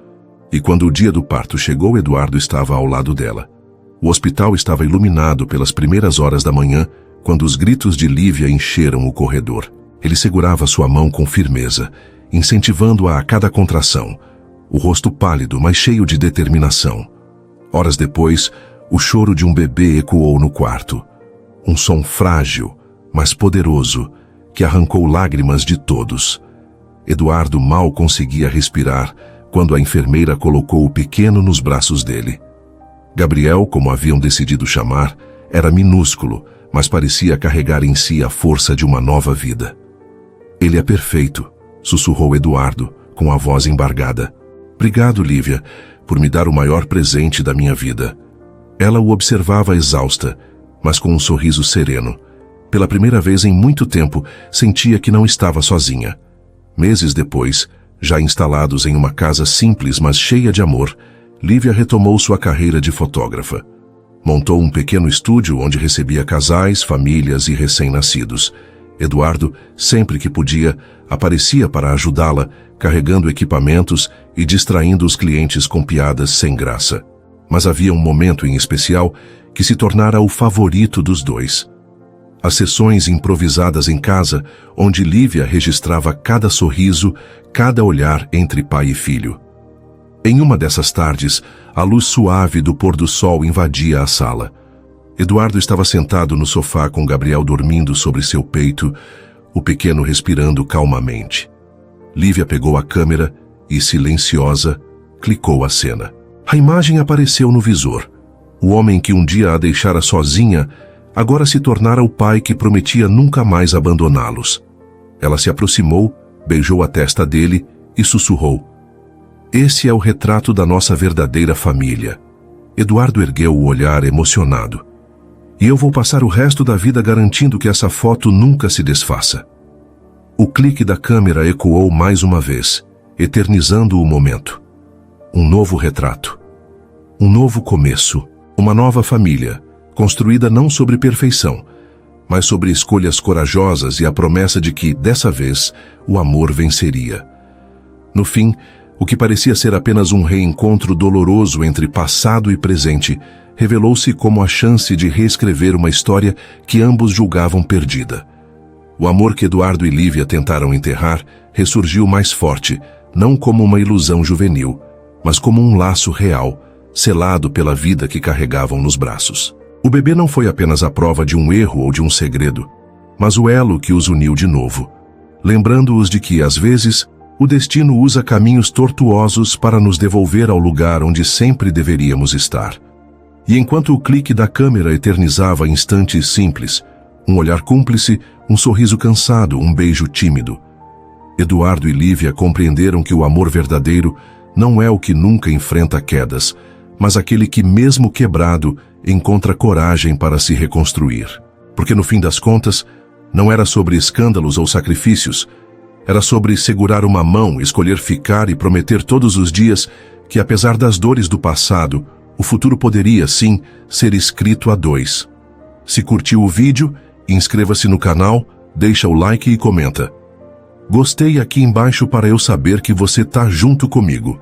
e quando o dia do parto chegou, Eduardo estava ao lado dela. O hospital estava iluminado pelas primeiras horas da manhã, quando os gritos de Lívia encheram o corredor. Ele segurava sua mão com firmeza, incentivando-a a cada contração, o rosto pálido, mas cheio de determinação. Horas depois, o choro de um bebê ecoou no quarto. Um som frágil, mas poderoso, que arrancou lágrimas de todos. Eduardo mal conseguia respirar quando a enfermeira colocou o pequeno nos braços dele. Gabriel, como haviam decidido chamar, era minúsculo, mas parecia carregar em si a força de uma nova vida. Ele é perfeito, sussurrou Eduardo, com a voz embargada. Obrigado, Lívia, por me dar o maior presente da minha vida. Ela o observava exausta, mas com um sorriso sereno. Pela primeira vez em muito tempo, sentia que não estava sozinha. Meses depois, já instalados em uma casa simples, mas cheia de amor, Lívia retomou sua carreira de fotógrafa. Montou um pequeno estúdio onde recebia casais, famílias e recém-nascidos. Eduardo, sempre que podia, aparecia para ajudá-la, carregando equipamentos e distraindo os clientes com piadas sem graça. Mas havia um momento em especial que se tornara o favorito dos dois. As sessões improvisadas em casa, onde Lívia registrava cada sorriso, cada olhar entre pai e filho. Em uma dessas tardes, a luz suave do pôr do sol invadia a sala. Eduardo estava sentado no sofá com Gabriel dormindo sobre seu peito, o pequeno respirando calmamente. Lívia pegou a câmera e, silenciosa, clicou a cena. A imagem apareceu no visor. O homem que um dia a deixara sozinha, agora se tornara o pai que prometia nunca mais abandoná-los. Ela se aproximou, beijou a testa dele e sussurrou: "Esse é o retrato da nossa verdadeira família." Eduardo ergueu o olhar emocionado. "E eu vou passar o resto da vida garantindo que essa foto nunca se desfaça." O clique da câmera ecoou mais uma vez, eternizando o momento. Um novo retrato. Um novo começo. Uma nova família, construída não sobre perfeição, mas sobre escolhas corajosas e a promessa de que, dessa vez, o amor venceria. No fim, o que parecia ser apenas um reencontro doloroso entre passado e presente, revelou-se como a chance de reescrever uma história que ambos julgavam perdida. O amor que Eduardo e Lívia tentaram enterrar ressurgiu mais forte, não como uma ilusão juvenil, mas como um laço real, selado pela vida que carregavam nos braços. O bebê não foi apenas a prova de um erro ou de um segredo, mas o elo que os uniu de novo, lembrando-os de que, às vezes, o destino usa caminhos tortuosos para nos devolver ao lugar onde sempre deveríamos estar. E enquanto o clique da câmera eternizava instantes simples, um olhar cúmplice, um sorriso cansado, um beijo tímido, Eduardo e Lívia compreenderam que o amor verdadeiro não é o que nunca enfrenta quedas, mas aquele que, mesmo quebrado, encontra coragem para se reconstruir. Porque, no fim das contas, não era sobre escândalos ou sacrifícios, era sobre segurar uma mão, escolher ficar e prometer todos os dias que, apesar das dores do passado, o futuro poderia, sim, ser escrito a dois. Se curtiu o vídeo, inscreva-se no canal, deixa o like e comenta. Gostei aqui embaixo para eu saber que você tá junto comigo.